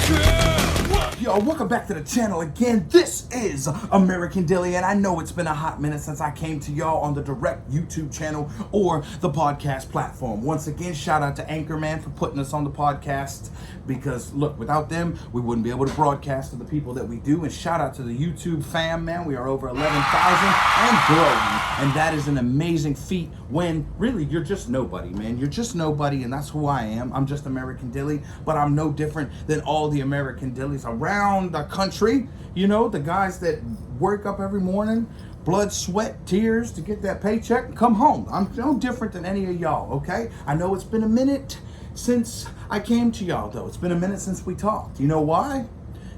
Yo, welcome back to the channel again. This is American Dilly, and I know it's been a hot minute since I came to y'all on the direct YouTube channel or the podcast platform. Once again, shout out to Anchorman for putting us on the podcast, because look, without them, we wouldn't be able to broadcast to the people that we do. And shout out to the YouTube fam, man. We are over 11,000 and growing, and that is an amazing feat when really you're just nobody, man. You're just nobody, and that's who I am. I'm just American Dilly, but I'm no different than all the American Dillies around the country. You know, the guys that wake up every morning, blood, sweat, tears to get that paycheck and come home. I'm no different than any of y'all, okay? I know it's been a minute since I came to y'all, though. It's been a minute since we talked. You know why?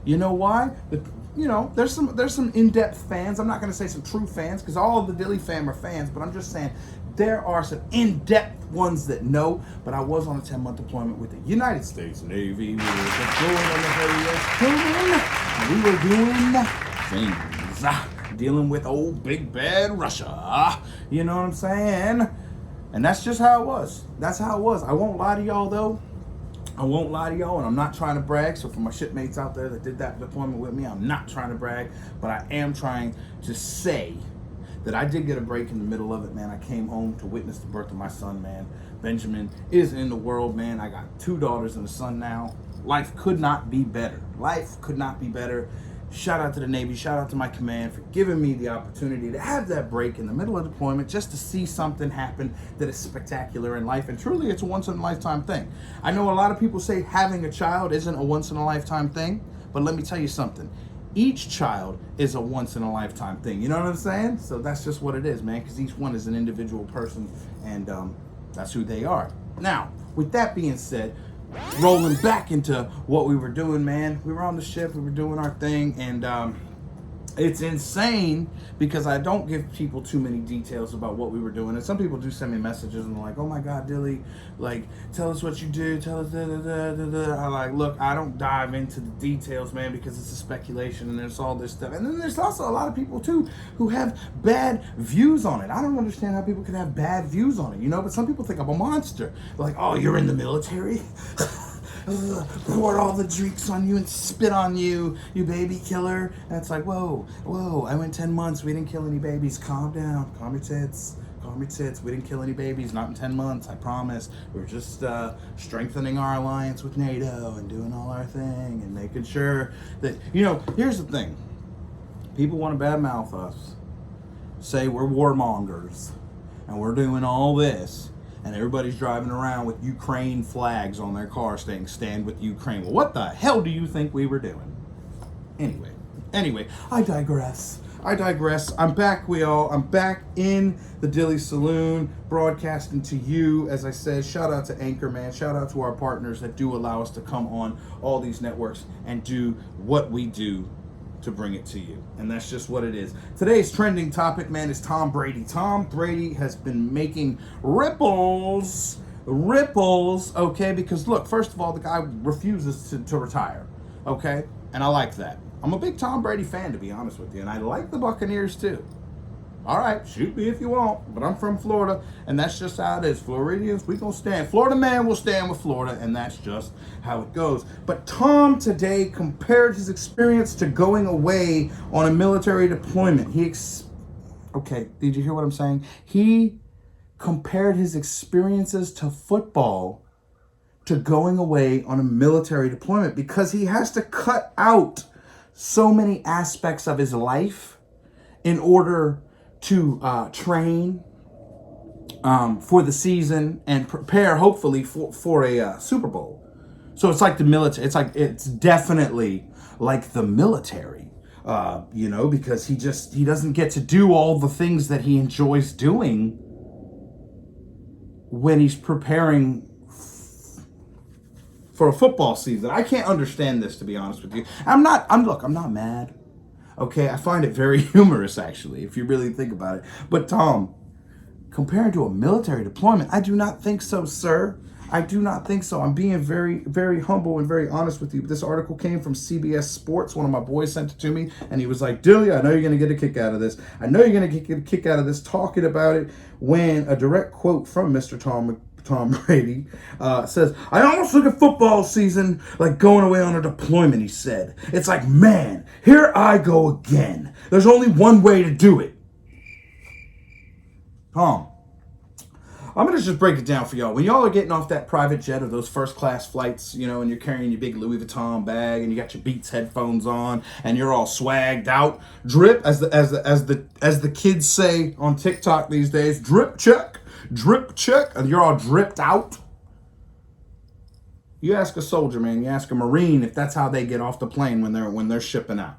You know why? There's some in-depth fans. I'm not going to say some true fans, because all of the Dilly fam are fans, but I'm just saying there are some in-depth ones that know. But I was on a 10-month deployment with the United States Navy. We were deployed on the Hurricane. We were doing things, dealing with old big bad Russia. You know what I'm saying? And that's just how it was. That's how it was. I won't lie to y'all, though. I won't lie to y'all, and I'm not trying to brag. So for my shipmates out there that did that deployment with me, I'm not trying to brag, but I am trying to say that I did get a break in the middle of it, man. I came home to witness the birth of my son, man. Benjamin is in the world, man. I got 2 daughters and a son now. Life could not be better. Life could not be better. Shout out to the Navy, shout out to my command for giving me the opportunity to have that break in the middle of deployment just to see something happen that is spectacular in life. And truly, it's a once-in-a-lifetime thing. I know a lot of people say having a child isn't a once-in-a-lifetime thing, but let me tell you something. Each child is a once-in-a-lifetime thing. You know what I'm saying? So that's just what it is, man, because each one is an individual person, and that's who they are. Now, with that being said, rolling back into what we were doing, man. We were on the ship, we were doing our thing, and it's insane because I don't give people too many details about what we were doing. And some people do send me messages and they're like, oh my God, Dilly, like, tell us what you do, tell us da-da-da-da-da. I'm like, look, I don't dive into the details, man, because it's a speculation and there's all this stuff. And then there's also a lot of people too who have bad views on it. I don't understand how people can have bad views on it, you know, but some people think I'm a monster. They're like, oh, you're in the military? Pour all the drinks on you and spit on you, you baby killer. And it's like, whoa, I went 10 months, we didn't kill any babies. Calm down, calm your tits, we didn't kill any babies, not in 10 months, I promise. We're just strengthening our alliance with NATO and doing all our thing and making sure that, you know, here's the thing. People want to badmouth us, say we're warmongers and we're doing all this, and everybody's driving around with Ukraine flags on their car saying, stand with Ukraine. Well, what the hell do you think we were doing? Anyway, I digress. I'm back, I'm back in the Dilly Saloon, broadcasting to you. As I said, shout out to Anchorman, shout out to our partners that do allow us to come on all these networks and do what we do to bring it to you. And that's just what it is. Today's trending topic, man, is Tom Brady. Tom Brady has been making ripples, okay? Because look, first of all, the guy refuses to retire, okay? And I like that. I'm a big Tom Brady fan, to be honest with you, and I like the Buccaneers too. All right, shoot me if you want, but I'm from Florida, and that's just how it is. Floridians, we gonna stand. Florida man will stand with Florida, and that's just how it goes. But Tom today compared his experience to going away on a military deployment. Okay, did you hear what I'm saying? He compared his experiences to football to going away on a military deployment because he has to cut out so many aspects of his life in order to train for the season and prepare, hopefully, for a Super Bowl. So it's like the military. It's definitely like the military, you know, because he doesn't get to do all the things that he enjoys doing when he's preparing for a football season. I can't understand this, to be honest with you. I'm not mad. Okay, I find it very humorous, actually, if you really think about it. But Tom, compared to a military deployment, I do not think so, sir. I do not think so. I'm being very, very humble and very honest with you. This article came from CBS Sports. One of my boys sent it to me, and he was like, Dilly, I know you're going to get a kick out of this. I know you're going to get a kick out of this talking about it, when a direct quote from Mr. Tom Brady, says, I almost look at football season like going away on a deployment, he said. It's like, man, here I go again. There's only one way to do it. Tom, I'm going to just break it down for y'all. When y'all are getting off that private jet or those first class flights, you know, and you're carrying your big Louis Vuitton bag and you got your Beats headphones on and you're all swagged out, drip, as the kids say on TikTok these days, drip check, and you're all dripped out. You ask a soldier, man, you ask a Marine if that's how they get off the plane when they're shipping out.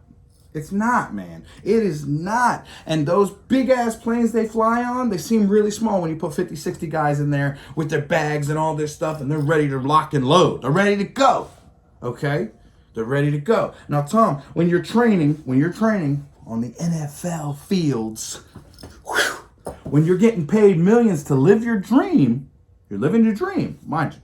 It's not, man. It is not. And those big-ass planes they fly on, they seem really small when you put 50, 60 guys in there with their bags and all their stuff, and they're ready to lock and load. They're ready to go, okay? They're ready to go. Now, Tom, when you're training on the NFL fields, when you're getting paid millions to live your dream, you're living your dream, mind you.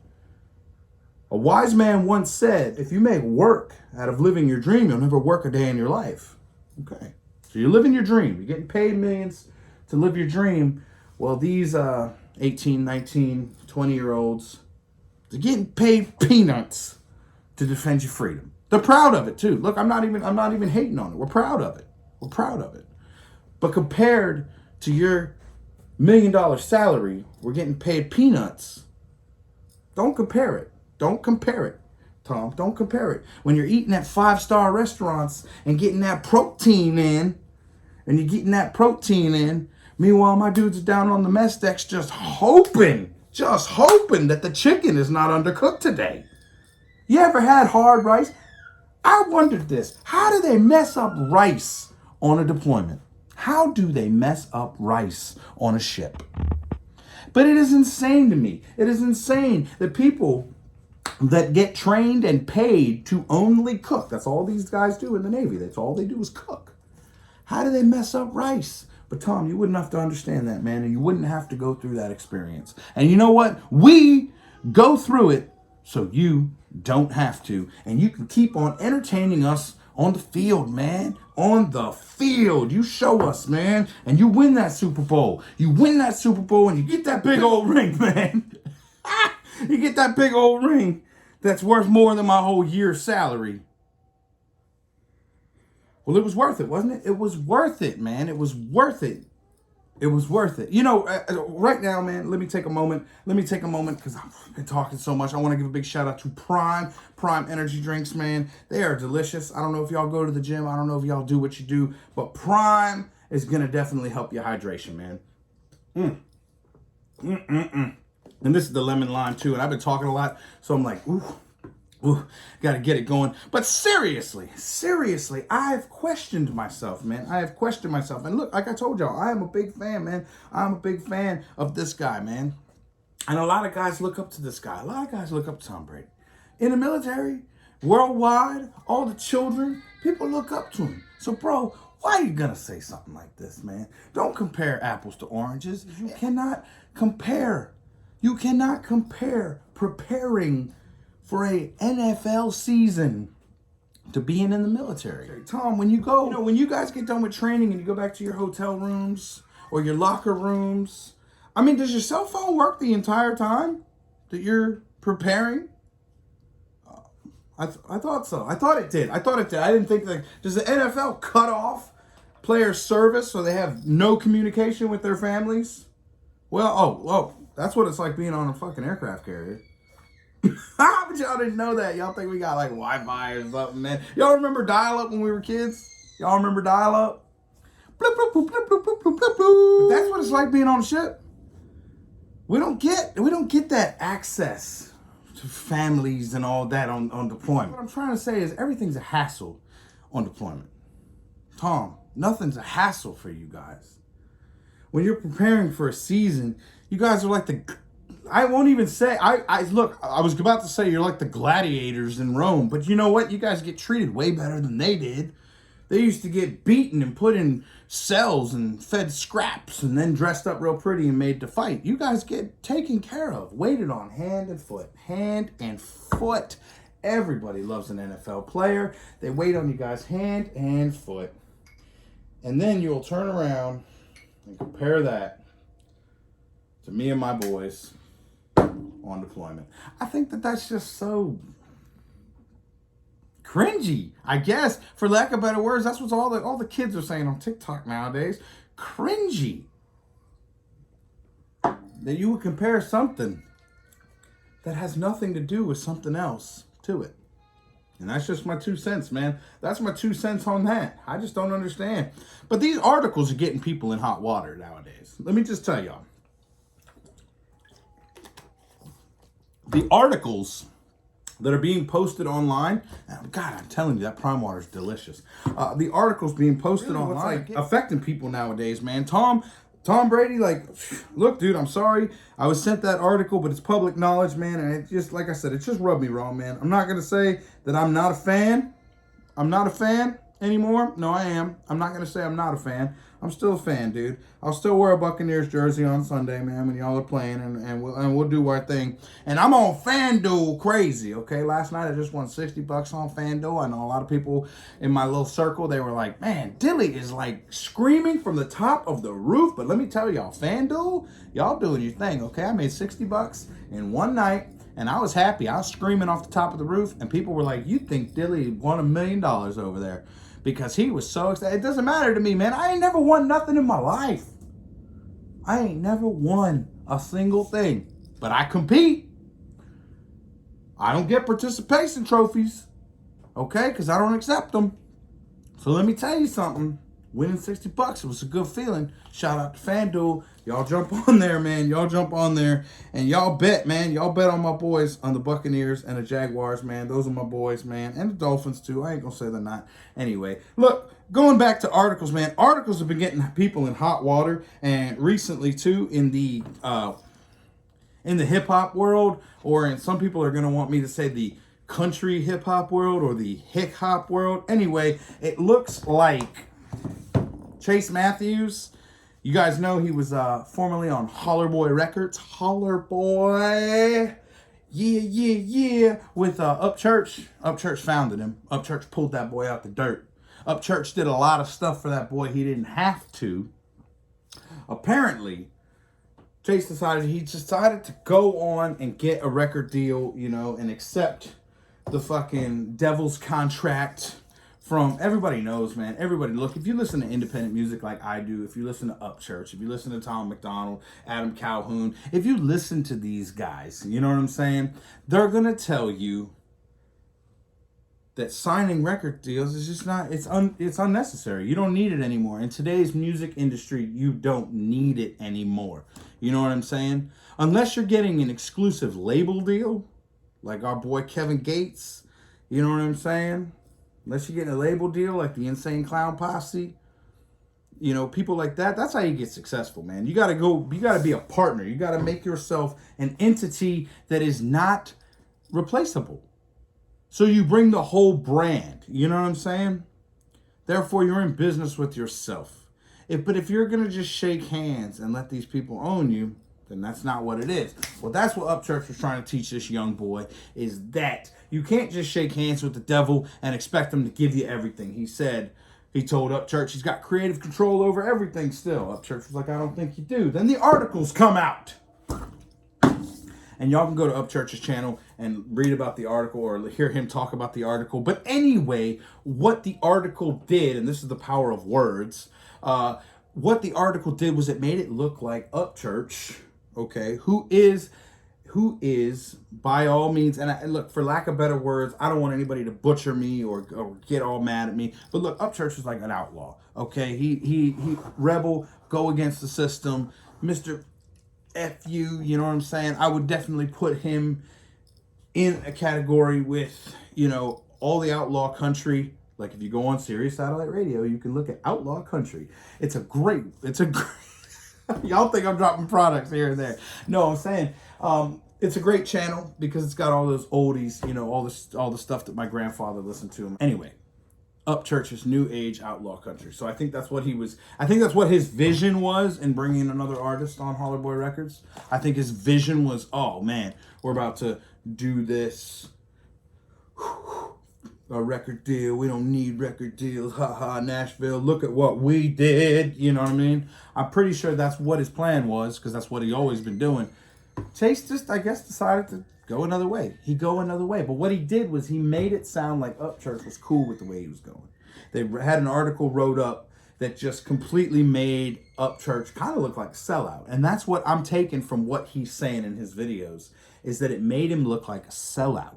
A wise man once said, if you make work out of living your dream, you'll never work a day in your life. Okay. So you're living your dream. You're getting paid millions to live your dream. Well, these 18, 19, 20-year-olds, they're getting paid peanuts to defend your freedom. They're proud of it, too. Look, I'm not even hating on it. We're proud of it. We're proud of it. But compared to your $1 million salary, we're getting paid peanuts. Don't compare it. Don't compare it, Tom. Don't compare it. When you're eating at 5-star restaurants and getting that protein in, meanwhile, my dudes are down on the mess decks just hoping that the chicken is not undercooked today. You ever had hard rice? I wondered this. How do they mess up rice on a deployment? How do they mess up rice on a ship? But it is insane to me. It is insane that people that get trained and paid to only cook. That's all these guys do in the Navy. That's all they do is cook. How do they mess up rice? But Tom, you wouldn't have to understand that, man, and you wouldn't have to go through that experience. And you know what? We go through it so you don't have to. And you can keep on entertaining us on the field, man. On the field. You show us, man. And you win that Super Bowl. You win that Super Bowl and you get that big old ring, man. You get that big old ring that's worth more than my whole year's salary. Well, it was worth it, wasn't it? It was worth it, man. It was worth it. It was worth it. You know, right now, man, let me take a moment because I've been talking so much. I want to give a big shout out to Prime energy drinks, man. They are delicious. I don't know if y'all go to the gym. I don't know if y'all do what you do, but Prime is going to definitely help your hydration, man. And this is the lemon lime too. And I've been talking a lot, so I'm like, ooh, got to get it going. But seriously, I've questioned myself, man. And look, like I told y'all, I am a big fan, man. I'm a big fan of this guy, man. And a lot of guys look up to this guy. A lot of guys look up to Tom Brady. In the military, worldwide, all the children, people look up to him. So, bro, why are you going to say something like this, man? Don't compare apples to oranges. You cannot compare. You cannot compare preparing for a NFL season to being in the military. Tom, when you go, when you guys get done with training and you go back to your hotel rooms or your locker rooms, I mean, does your cell phone work the entire time that you're preparing? I thought so. I thought it did. I didn't think that. Does the NFL cut off players' service so they have no communication with their families? Well, that's what it's like being on a fucking aircraft carrier. But y'all didn't know that. Y'all think we got like Wi-Fi or something, man. Y'all remember dial-up when we were kids? Y'all remember dial-up? Bloop, bloop, bloop, bloop, bloop, bloop, bloop, bloop. But that's what it's like being on a ship. We don't get that access to families and all that on deployment. What I'm trying to say is everything's a hassle on deployment. Tom, nothing's a hassle for you guys. When you're preparing for a season, you guys are like I won't even say, look, I was about to say you're like the gladiators in Rome, but you know what? You guys get treated way better than they did. They used to get beaten and put in cells and fed scraps and then dressed up real pretty and made to fight. You guys get taken care of, waited on hand and foot. Everybody loves an NFL player. They wait on you guys hand and foot. And then you'll turn around and compare that to me and my boys on deployment. I think that that's just so cringy, I guess, for lack of better words. That's what all the kids are saying on TikTok nowadays. Cringy. That you would compare something that has nothing to do with something else to it. And that's just my 2 cents, man. That's my 2 cents on that. I just don't understand. But these articles are getting people in hot water nowadays. Let me just tell y'all. The articles that are being posted online, God, I'm telling you, that prime water is delicious. The articles being posted online affecting people nowadays, man. Tom Brady, like, look, dude, I'm sorry. I was sent that article, but it's public knowledge, man. And it just, like I said, it just rubbed me wrong, man. I'm not going to say that I'm not a fan. I'm not a fan anymore. No, I am. I'm not going to say I'm not a fan. I'm still a fan, dude. I'll still wear a Buccaneers jersey on Sunday, man, when y'all are playing, and we'll do our thing. And I'm on FanDuel crazy, okay? Last night I just won $60 on FanDuel. I know a lot of people in my little circle, they were like, man, Dilly is like screaming from the top of the roof. But let me tell y'all, FanDuel, y'all doing your thing, okay? I made $60 in one night, and I was happy. I was screaming off the top of the roof, and people were like, you think Dilly won $1 million over there? Because he was so excited. It doesn't matter to me, man. I ain't never won nothing in my life. I ain't never won a single thing. But I compete. I don't get participation trophies. Okay? Because I don't accept them. So let me tell you something. Winning $60, it was a good feeling. Shout out to FanDuel. Y'all jump on there, man. Y'all jump on there. And y'all bet, man. Y'all bet on my boys, on the Buccaneers and the Jaguars, man. Those are my boys, man. And the Dolphins, too. I ain't going to say they're not. Anyway, look, going back to articles, man. Articles have been getting people in hot water. And recently, too, in the hip-hop world, or in some people are going to want me to say the country hip-hop world or the hick-hop world. Anyway, it looks like Chase Matthews, you guys know he was formerly on Holler Boy Records. Holler Boy, yeah, with Upchurch. Upchurch founded him. Upchurch pulled that boy out the dirt. Upchurch did a lot of stuff for that boy he didn't have to. Apparently, Chase decided to go on and get a record deal, you know, and accept the fucking devil's contract. From everybody knows, man. Everybody, look, if you listen to independent music like I do, if you listen to Upchurch, if you listen to Tom McDonald, Adam Calhoun, if you listen to these guys, you know what I'm saying? They're going to tell you that signing record deals is just not, it's unnecessary. You don't need it anymore. In today's music industry, you don't need it anymore. You know what I'm saying? Unless you're getting an exclusive label deal, like our boy Kevin Gates, you know what I'm saying? Unless you get a label deal like the Insane Clown Posse, you know, people like that, that's how you get successful, man. You got to be a partner. You got to make yourself an entity that is not replaceable. So you bring the whole brand, you know what I'm saying? Therefore, you're in business with yourself. But if you're going to just shake hands and let these people own you, then that's not what it is. Well, that's what Upchurch was trying to teach this young boy, is that you can't just shake hands with the devil and expect him to give you everything. He told Upchurch he's got creative control over everything still. Upchurch was like, I don't think you do. Then the articles come out. And y'all can go to Upchurch's channel and read about the article or hear him talk about the article. But anyway, what the article did, and this is the power of words, what the article did was it made it look like Upchurch, okay, who is by all means, and look, for lack of better words, I don't want anybody to butcher me or get all mad at me, but look, Upchurch is like an outlaw, okay? He rebel, go against the system, Mr. F you know what I'm saying? I would definitely put him in a category with, you know, all the outlaw country. Like if you go on Sirius Satellite Radio, you can look at Outlaw Country. It's a great y'all think I'm dropping products here and there. No, I'm saying it's a great channel because it's got all those oldies, you know, all the stuff that my grandfather listened to. Anyway, Upchurch's new age outlaw country. So I think that's what that's what his vision was in bringing another artist on Holler Boy Records. I think his vision was, oh man, we're about to do this. A record deal. We don't need record deals. Ha Nashville. Look at what we did. You know what I mean? I'm pretty sure that's what his plan was, because that's what he always been doing. Chase just, I guess, decided to go another way. He go another way. But what he did was he made it sound like Upchurch was cool with the way he was going. They had an article wrote up that just completely made Upchurch kind of look like a sellout. And that's what I'm taking from what he's saying in his videos, is that it made him look like a sellout.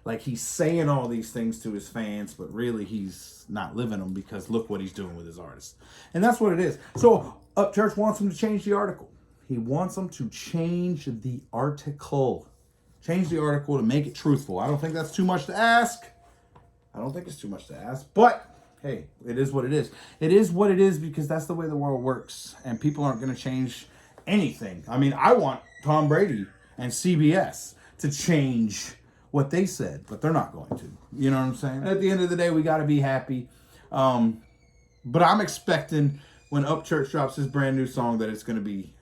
Like he's saying all these things to his fans, but really he's not living them, because look what he's doing with his artists. And that's what it is. So Upchurch wants him to change the article. He wants them to change the article. Change the article to make it truthful. I don't think that's too much to ask. I don't think it's too much to ask. But, hey, it is what it is. It is what it is because that's the way the world works. And people aren't going to change anything. I mean, I want Tom Brady and CBS to change what they said, but they're not going to. You know what I'm saying? At the end of the day, we got to be happy. But I'm expecting when Upchurch drops his brand new song that it's going to be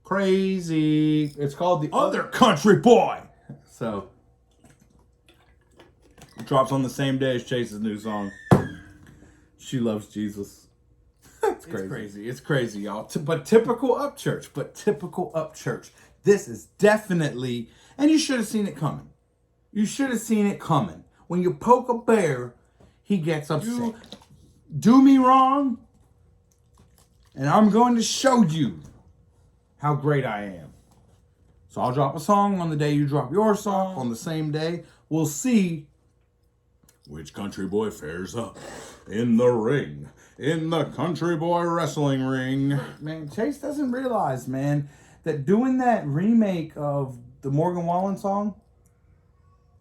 crazy. It's called The Other Country Boy. So, it drops on the same day as Chase's new song. She Loves Jesus. It's crazy. It's crazy, y'all. But typical Upchurch. This is definitely, and you should have seen it coming. You should have seen it coming. When you poke a bear, he gets upset. You do me wrong, and I'm going to show you how great I am. So I'll drop a song on the day you drop your song. On the same day, we'll see which country boy fares up in the ring. In the country boy wrestling ring. Man, Chase doesn't realize, man, that doing that remake of the Morgan Wallen song,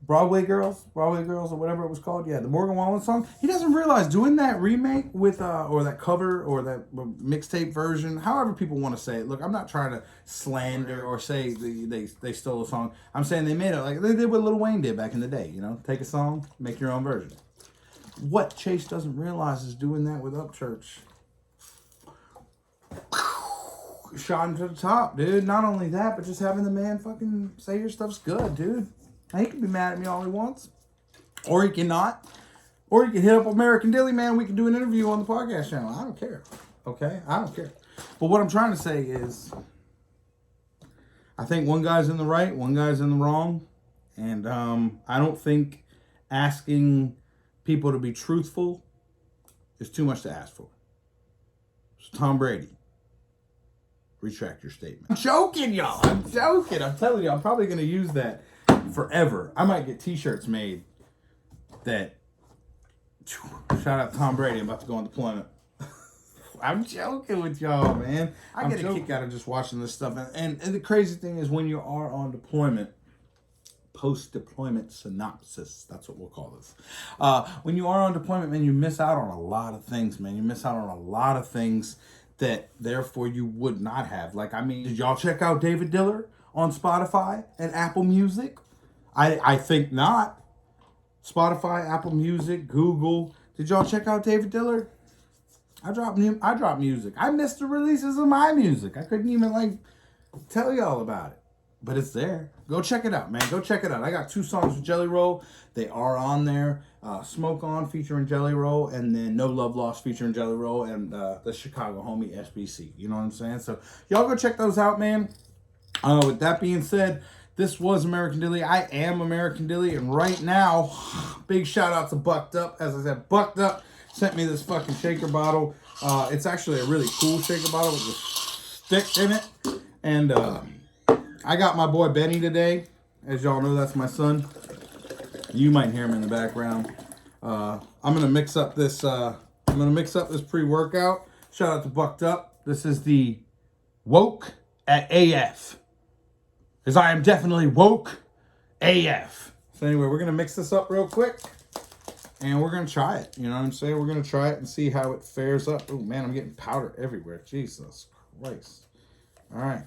Broadway Girls or whatever it was called. Yeah, the Morgan Wallen song. He doesn't realize doing that remake with, or that cover or that mixtape version, however people want to say it. Look, I'm not trying to slander or say they stole a song. I'm saying they made it like they did what Lil Wayne did back in the day. You know, take a song, make your own version. What Chase doesn't realize is doing that with Upchurch. Shot him to the top, dude. Not only that, but just having the man fucking say your stuff's good, dude. He can be mad at me all he wants. Or he cannot. Or he can hit up American Dilly, man. We can do an interview on the podcast channel. I don't care. Okay? I don't care. But what I'm trying to say is, I think one guy's in the right, one guy's in the wrong. And I don't think asking people to be truthful is too much to ask for. So Tom Brady, retract your statement. I'm joking, y'all. I'm joking. I'm telling you, I'm probably going to use that forever. I might get t-shirts made that shout out Tom Brady. I'm about to go on deployment. I'm joking with y'all, man. I get a kick out of just watching this stuff. And the crazy thing is, when you are on deployment, post-deployment synopsis, that's what we'll call this. When you are on deployment, man, you miss out on a lot of things, man. You miss out on a lot of things that therefore you would not have. Like, I mean, did y'all check out David Diller on Spotify and Apple Music? I think not. Spotify, Apple Music, Google. Did y'all check out David Diller? I dropped music. I missed the releases of my music. I couldn't even tell y'all about it. But it's there. Go check it out, man. Go check it out. I got 2 songs with Jelly Roll. They are on there. Smoke On featuring Jelly Roll, and then No Love Lost featuring Jelly Roll, and the Chicago homie SBC. You know what I'm saying? So y'all go check those out, man. With that being said, this was American Dilly. I am American Dilly, and right now, big shout out to Bucked Up. As I said, Bucked Up sent me this fucking shaker bottle. It's actually a really cool shaker bottle with a stick in it. And I got my boy Benny today. As y'all know, that's my son. You might hear him in the background. I'm gonna mix up this. Pre-workout. Shout out to Bucked Up. This is the Woke at AF. Because I am definitely woke AF. So anyway, we're going to mix this up real quick. And we're going to try it. You know what I'm saying? We're going to try it and see how it fares up. Oh, man, I'm getting powder everywhere. Jesus Christ. All right.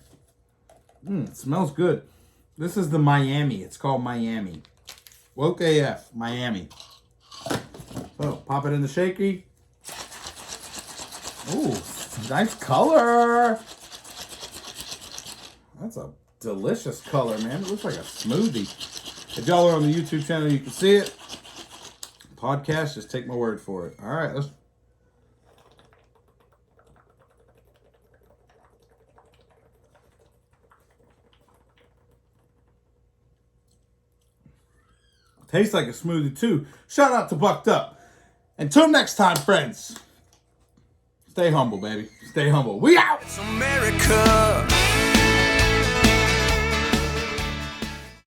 It smells good. This is the Miami. It's called Miami. Woke AF. Miami. So, pop it in the shaky. Ooh, nice color. That's a delicious color, man. It looks like a smoothie. If y'all are on the YouTube channel, you can see it. Podcast, just take my word for it. All right, let's. Tastes like a smoothie too. Shout out to Bucked Up. Until next time, friends. Stay humble, baby. Stay humble. We out. It's America.